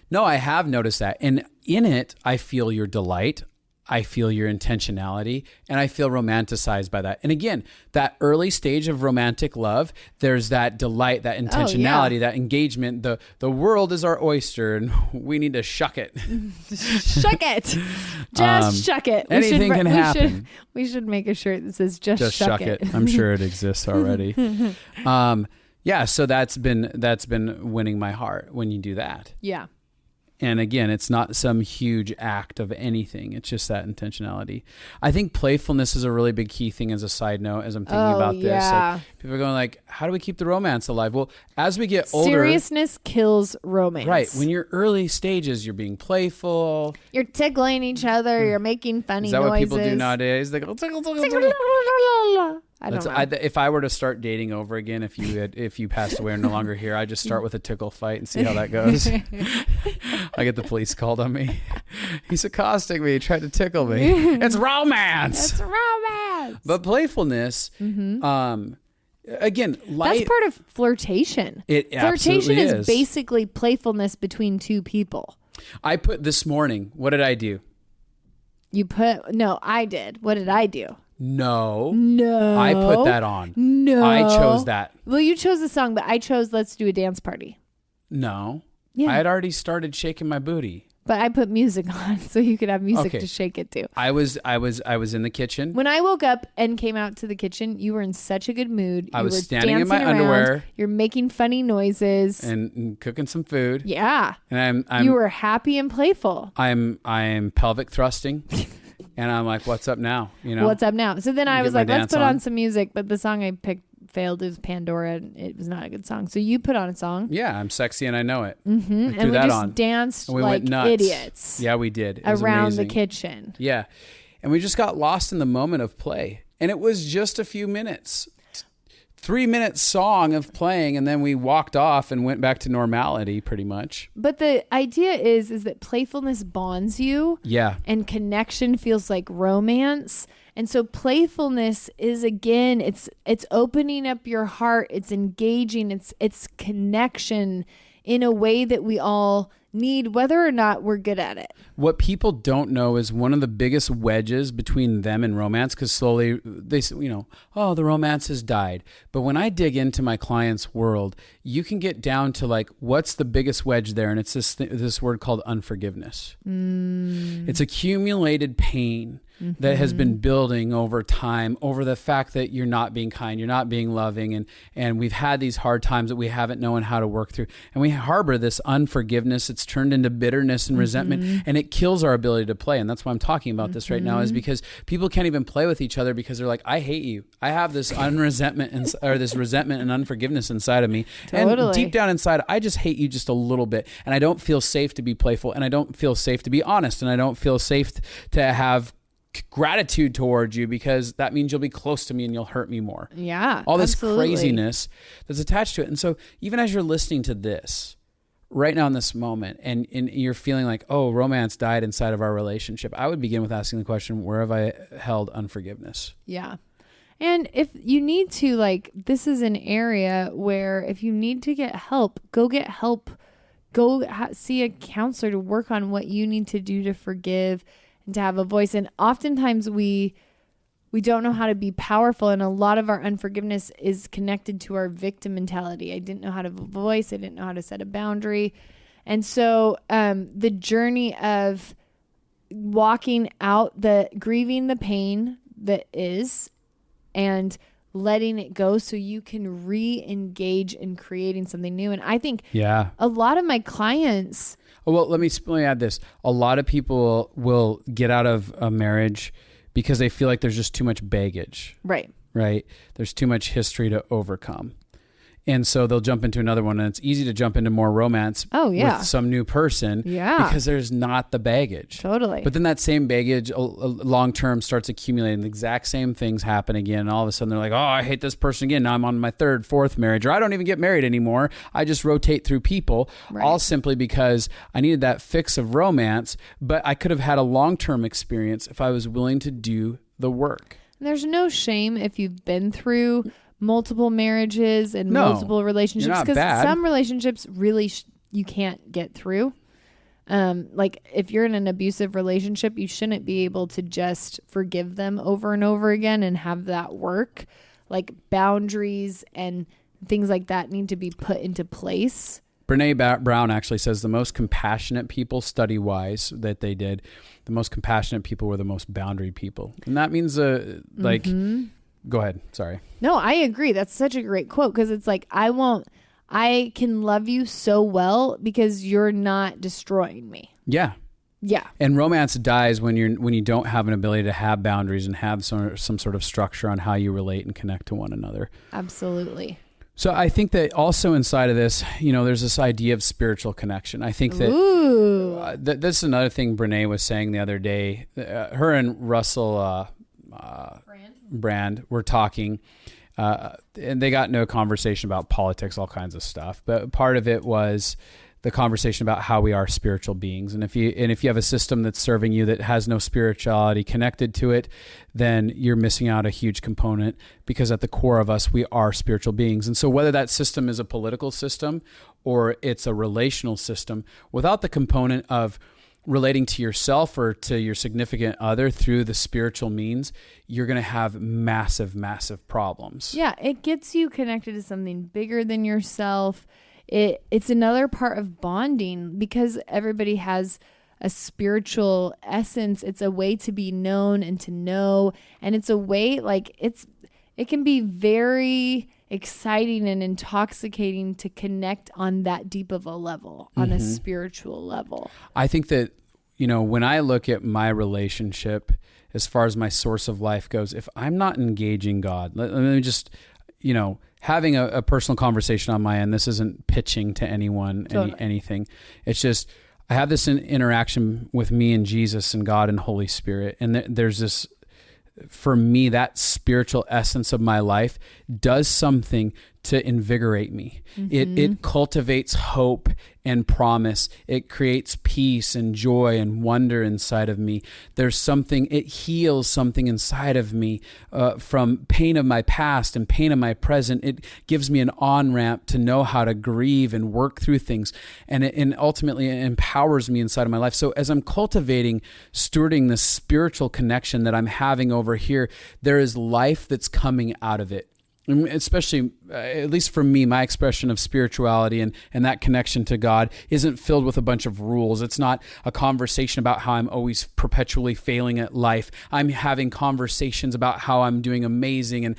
No, I have noticed that. And in it, I feel your delight. I feel your intentionality, and I feel romanticized by that. And again, that early stage of romantic love, there's that delight, that intentionality, that engagement. The world is our oyster, and we need to shuck it. Shuck it. Just shuck it. Anything can happen. We should make a shirt that says just shuck it. I'm sure it exists already. So that's been winning my heart when you do that. Yeah. And again, it's not some huge act of anything. It's just that intentionality. I think playfulness is a really big key thing as a side note, as I'm thinking about this. Yeah. Like, people are going like, how do we keep the romance alive? Well, as we get older... Seriousness kills romance. Right. When you're early stages, you're being playful. You're tickling each other. You're making funny noises. Is that what people do nowadays? They go, tickle, tickle, tickle. I don't know. If I were to start dating over again, if you passed away or no longer here, I just start with a tickle fight and see how that goes. I get the police called on me. He's accosting me. He tried to tickle me. It's romance. It's romance. But playfulness, again, that's part of flirtation. Flirtation is basically playfulness between two people. I put this morning. What did I do? I did. What did I do? No. I put that on. No. I chose that. Well, you chose the song, but I chose Let's Do a Dance Party. No. Yeah. I had already started shaking my booty. But I put music on so you could have music to shake it to. I was in the kitchen. When I woke up and came out to the kitchen, you were in such a good mood. I was standing in my underwear. You're making funny noises and cooking some food. Yeah. And you were happy and playful. I'm pelvic thrusting. And I'm like, what's up now? What's up now? So then I was like, let's put on some music. But the song I picked failed. It was Pandora. And it was not a good song. So you put on a song. Yeah, I'm sexy and I know it. Mm-hmm. And we just danced and we like went nuts. idiots. Yeah, we did. It was around amazing. the kitchen. Yeah. And we just got lost in the moment of play. And it was just a few minutes. 3-minute song of playing, and then we walked off and went back to normality pretty much. But the idea is that playfulness bonds you. Yeah. And connection feels like romance. And so playfulness is, again, it's opening up your heart, it's engaging, it's connection in a way that we all need, whether or not we're good at it. What people don't know is one of the biggest wedges between them and romance, because slowly they say, the romance has died. But when I dig into my client's world, you can get down to like, what's the biggest wedge there? And it's this word called unforgiveness. It's accumulated pain that has been building over time, over the fact that you're not being kind, you're not being loving, and we've had these hard times that we haven't known how to work through. And we harbor this unforgiveness. It's turned into bitterness and resentment, and it kills our ability to play. And that's why I'm talking about this right now, is because people can't even play with each other because they're like, I hate you. I have this resentment and unforgiveness inside of me. Totally. And deep down inside, I just hate you just a little bit. And I don't feel safe to be playful, and I don't feel safe to be honest, and I don't feel safe to have gratitude towards you, because that means you'll be close to me and you'll hurt me more. Yeah. All this absolutely. craziness that's attached to it. And so even as you're listening to this right now in this moment, and you're feeling like, oh, romance died inside of our relationship, I would begin with asking the question, where have I held unforgiveness? Yeah. And if you need to, this is an area where if you need to get help, go get help. Go see a counselor to work on what you need to do to forgive and to have a voice. And oftentimes we don't know how to be powerful. And a lot of our unforgiveness is connected to our victim mentality. I didn't know how to have a voice. I didn't know how to set a boundary. And so the journey of walking out, grieving the pain that is, and letting it go so you can re-engage in creating something new. And I think a lot of my clients... Well, let me add this. A lot of people will get out of a marriage because they feel like there's just too much baggage. Right. There's too much history to overcome. And so they'll jump into another one, and it's easy to jump into more romance with some new person because there's not the baggage. Totally. But then that same baggage long-term starts accumulating. The exact same things happen again. And all of a sudden they're like, oh, I hate this person again. Now I'm on my third, fourth marriage, or I don't even get married anymore. I just rotate through people, all simply because I needed that fix of romance, but I could have had a long-term experience if I was willing to do the work. There's no shame if you've been through multiple marriages and multiple relationships, because some relationships really you can't get through. Like if you're in an abusive relationship, you shouldn't be able to just forgive them over and over again and have that work. Like boundaries and things like that need to be put into place. Brene Brown actually says the most compassionate people, study-wise, that they did, the most compassionate people were the most boundary people. And that means go ahead. Sorry. No, I agree. That's such a great quote, because it's like, I can love you so well because you're not destroying me. Yeah. Yeah. And romance dies when you don't have an ability to have boundaries and have some sort of structure on how you relate and connect to one another. Absolutely. So I think that also inside of this, there's this idea of spiritual connection. I think that this is another thing Brene was saying the other day. Her and Russell Brand were talking, and they got into a conversation about politics, all kinds of stuff. But part of it was the conversation about how we are spiritual beings. And if you have a system that's serving you that has no spirituality connected to it, then you're missing out a huge component, because at the core of us, we are spiritual beings. And so whether that system is a political system or it's a relational system, without the component of relating to yourself or to your significant other through the spiritual means, you're going to have massive, massive problems. Yeah, it gets you connected to something bigger than yourself. It's another part of bonding, because everybody has a spiritual essence. It's a way to be known and to know, and it's a way, like, it can be very exciting and intoxicating to connect on that deep of a level, on a spiritual level. I think that, when I look at my relationship, as far as my source of life goes, if I'm not engaging God, let me just, having a personal conversation on my end, this isn't pitching to anyone, anything. It's just, I have this interaction with me and Jesus and God and Holy Spirit. And there's this, for me, that spiritual essence of my life does something to invigorate me. It cultivates hope and promise. It creates peace and joy and wonder inside of me. There's something, it heals something inside of me from pain of my past and pain of my present. It gives me an on-ramp to know how to grieve and work through things. And ultimately it empowers me inside of my life. So as I'm cultivating, stewarding this spiritual connection that I'm having over here, there is life that's coming out of it. Especially, at least for me, my expression of spirituality and that connection to God isn't filled with a bunch of rules. It's not a conversation about how I'm always perpetually failing at life. I'm having conversations about how I'm doing amazing, and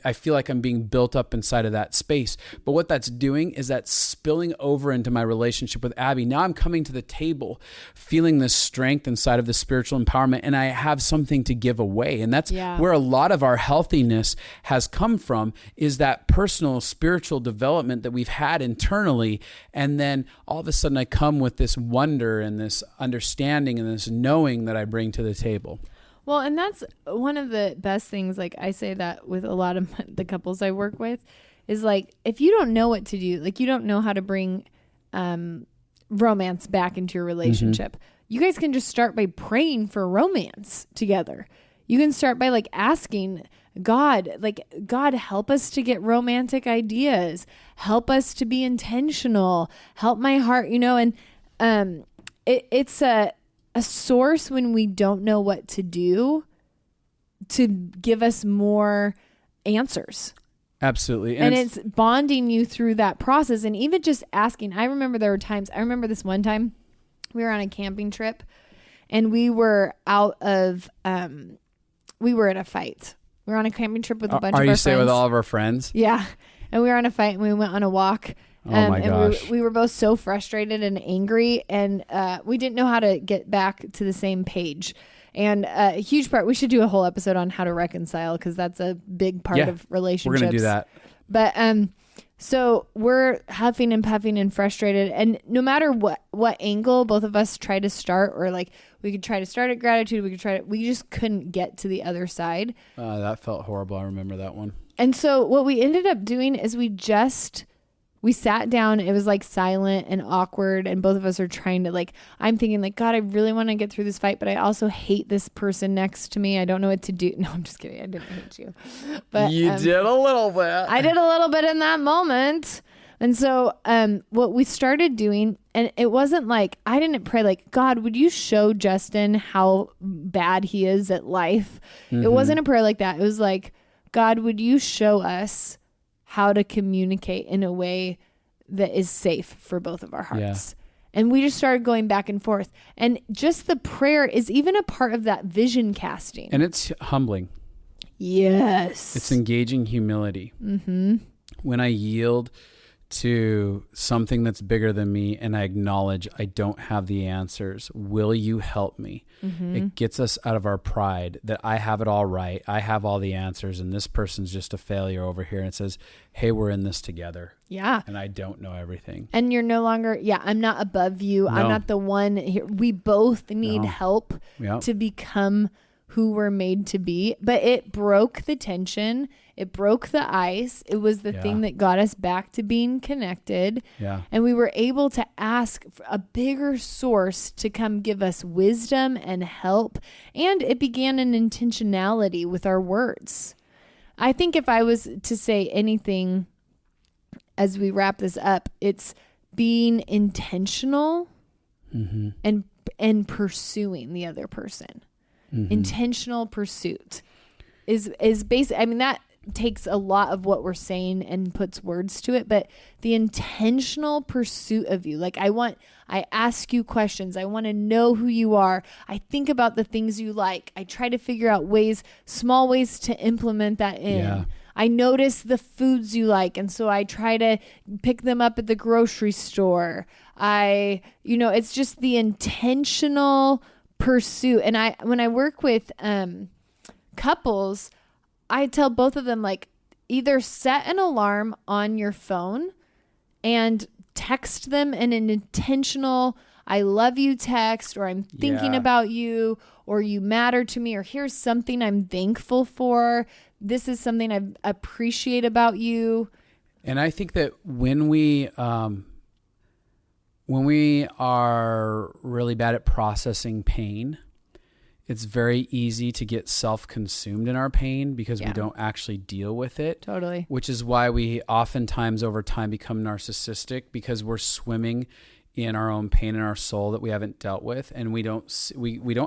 I feel like I'm being built up inside of that space. But what that's doing is that's spilling over into my relationship with Abby. Now I'm coming to the table feeling this strength inside of the spiritual empowerment, and I have something to give away. And that's where a lot of our healthiness has come from, is that personal spiritual development that we've had internally. And then all of a sudden I come with this wonder and this understanding and this knowing that I bring to the table. Well, and that's one of the best things. Like I say that with a lot of the couples I work with, is like, if you don't know what to do, like you don't know how to bring romance back into your relationship, you guys can just start by praying for romance together. You can start by like asking God, help us to get romantic ideas. Help us to be intentional. Help my heart, and it's a source when we don't know what to do to give us more answers. Absolutely. And it's bonding you through that process. And even just asking, I remember this one time we were on a camping trip and we were we were in a fight. We were on a camping trip with a bunch of our friends. Are you saying with all of our friends? Yeah. And we were on a fight and we went on a walk. Oh my gosh. And we were both so frustrated and angry, and we didn't know how to get back to the same page. And a huge part, we should do a whole episode on how to reconcile, because that's a big part of relationships. We're going to do that. But So we're huffing and puffing and frustrated. And no matter what angle both of us try to start, or like we could try to start at gratitude, we just couldn't get to the other side. That felt horrible. I remember that one. And so what we ended up doing is we sat down. It was like silent and awkward. And both of us are trying to like, I'm thinking like, God, I really want to get through this fight, but I also hate this person next to me. I don't know what to do. No, I'm just kidding. I didn't hate you. But you did a little bit. I did a little bit in that moment. And so what we started doing, and it wasn't like, I didn't pray like, God, would you show Justin how bad he is at life? Mm-hmm. It wasn't a prayer like that. It was like, God, would you show us how to communicate in a way that is safe for both of our hearts? Yeah. And we just started going back and forth. And just the prayer is even a part of that vision casting. And it's humbling. Yes. It's engaging humility. Mm-hmm. When I yield to something that's bigger than me and I acknowledge I don't have the answers, will you help me? Mm-hmm. It gets us out of our pride that I have it all right. I have all the answers and this person's just a failure over here. And it says, hey, we're in this together. Yeah. And I don't know everything. And you're no longer, I'm not above you. No. I'm not the one here. We both need help to become who we're made to be. But it broke the tension. It broke the ice. It was the thing that got us back to being connected. Yeah. And we were able to ask for a bigger source to come give us wisdom and help. And it began an intentionality with our words. I think if I was to say anything as we wrap this up, it's being intentional and pursuing the other person. Mm-hmm. Intentional pursuit is basic. I mean, that takes a lot of what we're saying and puts words to it, but the intentional pursuit of you. Like I ask you questions. I want to know who you are. I think about the things you like. I try to figure out small ways to implement that in. Yeah. I notice the foods you like, and so I try to pick them up at the grocery store. It's just the intentional pursuit. And when I work with couples, I tell both of them, like, either set an alarm on your phone and text them an intentional I love you text, or I'm thinking about you, or you matter to me, or here's something I'm thankful for. This is something I appreciate about you. And I think that when we are really bad at processing pain, it's very easy to get self-consumed in our pain because we don't actually deal with it. Totally. Which is why we oftentimes over time become narcissistic, because we're swimming in our own pain in our soul that we haven't dealt with, and we don't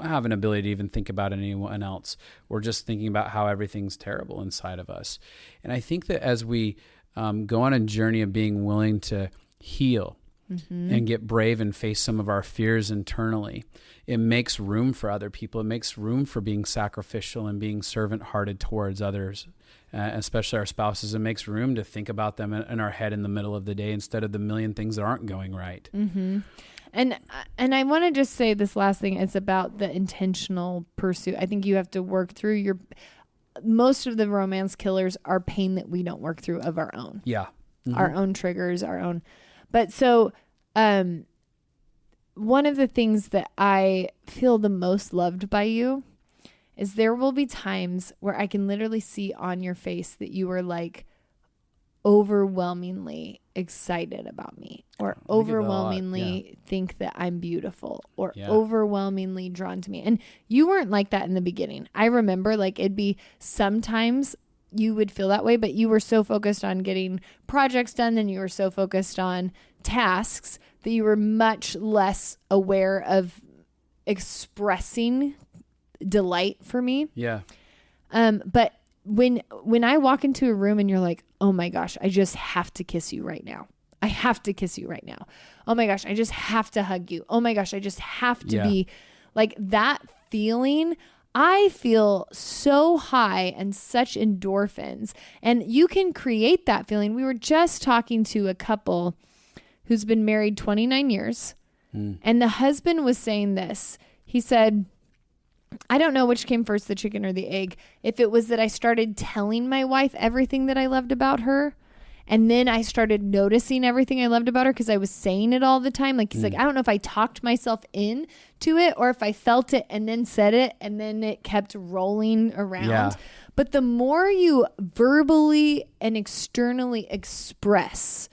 have an ability to even think about anyone else. We're just thinking about how everything's terrible inside of us. And I think that as we go on a journey of being willing to heal and get brave and face some of our fears internally, it makes room for other people. It makes room for being sacrificial and being servant-hearted towards others, especially our spouses. It makes room to think about them in our head in the middle of the day instead of the million things that aren't going right. Mm-hmm. And I want to just say this last thing. It's about the intentional pursuit. I think you have to work through most of the romance killers are pain that we don't work through of our own. Yeah. Mm-hmm. Our own triggers, our own. But so, one of the things that I feel the most loved by you is there will be times where I can literally see on your face that you are like overwhelmingly excited about me, or overwhelmingly think that I'm beautiful, or overwhelmingly drawn to me. And you weren't like that in the beginning. I remember like it'd be sometimes you would feel that way, but you were so focused on getting projects done and you were so focused on tasks that you were much less aware of expressing delight for me. Yeah. But when I walk into a room and you're like, oh my gosh, I just have to kiss you right now. I have to kiss you right now. Oh my gosh, I just have to hug you. Oh my gosh, I just have to be like that feeling. I feel so high and such endorphins, and you can create that feeling. We were just talking to a couple who's been married 29 years, and the husband was saying this. He said, I don't know which came first, the chicken or the egg. If it was that I started telling my wife everything that I loved about her, And then I started noticing everything I loved about her because I was saying it all the time. Like, he's like, I don't know if I talked myself in to it or if I felt it and then said it and then it kept rolling around. Yeah. But the more you verbally and externally express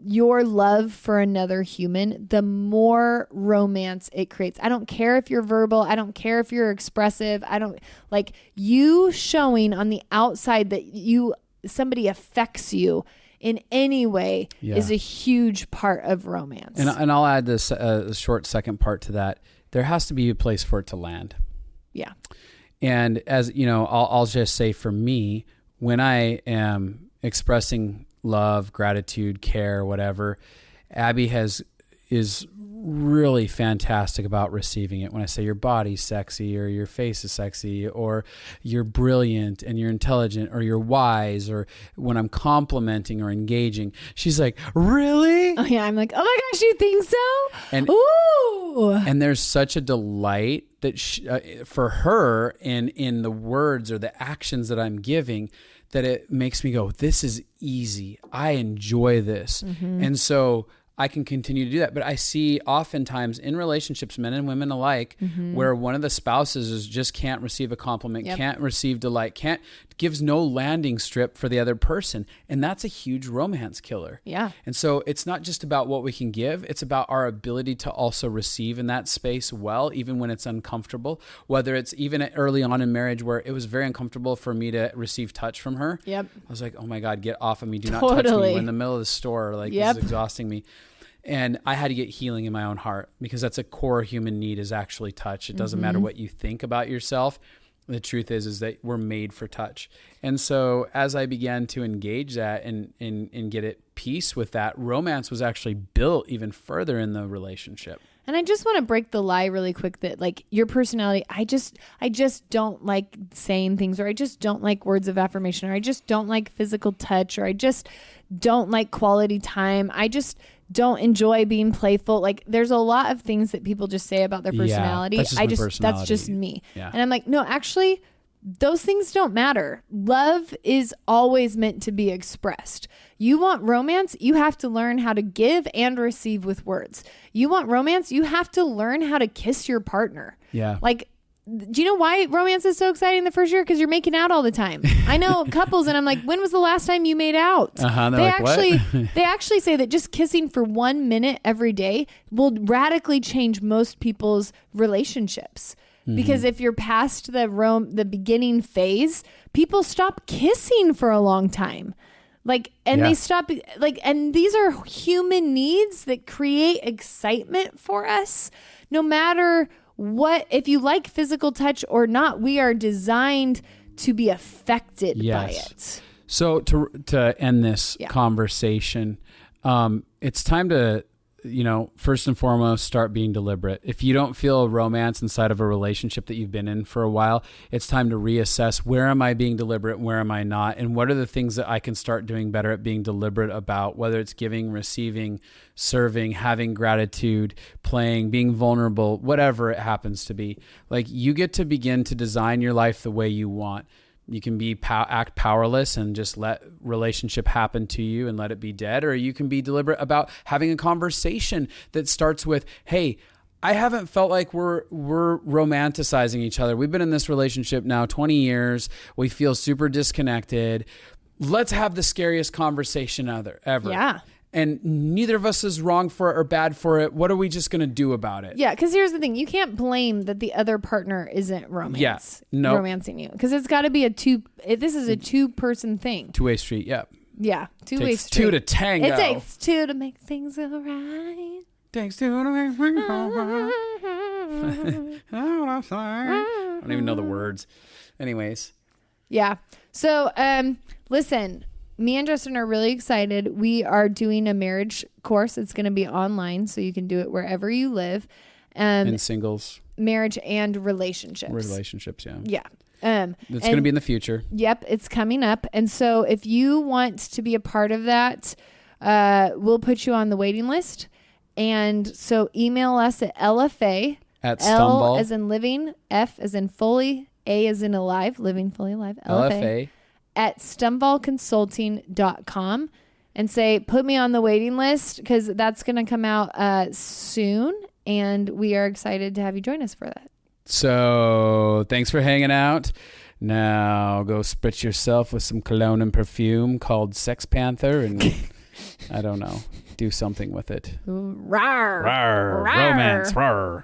your love for another human, the more romance it creates. I don't care if you're verbal. I don't care if you're expressive. I don't like you showing on the outside that somebody affects you in any way is a huge part of romance. And I'll add this a short second part to that. There has to be a place for it to land. Yeah. And as you know, I'll just say for me, when I am expressing love, gratitude, care, whatever, Abby is really fantastic about receiving it. When I say your body's sexy or your face is sexy or you're brilliant and you're intelligent or you're wise, or when I'm complimenting or engaging, she's like, really? Oh yeah. I'm like, oh my gosh, you think so? And, ooh. And there's such a delight that for her in the words or the actions that I'm giving, that it makes me go, this is easy. I enjoy this. Mm-hmm. And so I can continue to do that. But I see oftentimes in relationships, men and women alike, where one of the spouses just can't receive a compliment, can't receive delight, gives no landing strip for the other person. And that's a huge romance killer. Yeah. And so it's not just about what we can give. It's about our ability to also receive in that space well, even when it's uncomfortable, whether it's even early on in marriage where it was very uncomfortable for me to receive touch from her. Yep. I was like, oh my God, get off of me. Do not touch me. We're in the middle of the store. Like, this is exhausting me. And I had to get healing in my own heart, because that's a core human need, is actually touch. It doesn't matter what you think about yourself. The truth is that we're made for touch. And so as I began to engage that and get at peace with that, romance was actually built even further in the relationship. And I just want to break the lie really quick that like your personality, I just don't like saying things, or I just don't like words of affirmation, or I just don't like physical touch, or I just don't like quality time. I just don't enjoy being playful. Like, there's a lot of things that people just say about their personality. That's just me. Yeah. And I'm like, no, actually, those things don't matter. Love is always meant to be expressed. You want romance, you have to learn how to give and receive with words. You want romance, you have to learn how to kiss your partner. Yeah. Like, do you know why romance is so exciting the first year? Because you're making out all the time. I know couples, and I'm like, when was the last time you made out? They actually say that just kissing for 1 minute every day will radically change most people's relationships. Because if you're past the beginning phase, people stop kissing for a long time. They stop, and these are human needs that create excitement for us. No matter what, if you like physical touch or not, we are designed to be affected by it. So to end this conversation, it's time to, first and foremost, start being deliberate. If you don't feel romance inside of a relationship that you've been in for a while, it's time to reassess, where am I being deliberate? Where am I not? And what are the things that I can start doing better at being deliberate about, whether it's giving, receiving, serving, having gratitude, playing, being vulnerable, whatever it happens to be. Like, you get to begin to design your life the way you want. You can be act powerless and just let relationship happen to you and let it be dead. Or you can be deliberate about having a conversation that starts with, hey, I haven't felt like we're romanticizing each other. We've been in this relationship now 20 years. We feel super disconnected. Let's have the scariest conversation ever. Yeah. And neither of us is wrong for it or bad for it. What are we just going to do about it? Yeah, because here's the thing. You can't blame that the other partner isn't romancing you. Because it's got to be this is a two-person thing. Two-way street, yeah. Yeah, two-way street. Two to tango. It takes two to make things all right. Takes two to make things all right. I don't even know the words. Anyways. Yeah. So, listen. Me and Justin are really excited. We are doing a marriage course. It's going to be online, so you can do it wherever you live. And singles. Marriage and relationships. Relationships, yeah. Yeah. It's going to be in the future. Yep, it's coming up. And so if you want to be a part of that, we'll put you on the waiting list. And so email us at LFA. At Stumble. L as in living, F as in fully, A as in alive, living fully alive. LFA. at stumvalconsulting.com and say, put me on the waiting list, because that's going to come out soon. And we are excited to have you join us for that. So thanks for hanging out. Now go spritz yourself with some cologne and perfume called Sex Panther, and I don't know, do something with it. Rawr. Rawr. Rawr. Romance. Rawr.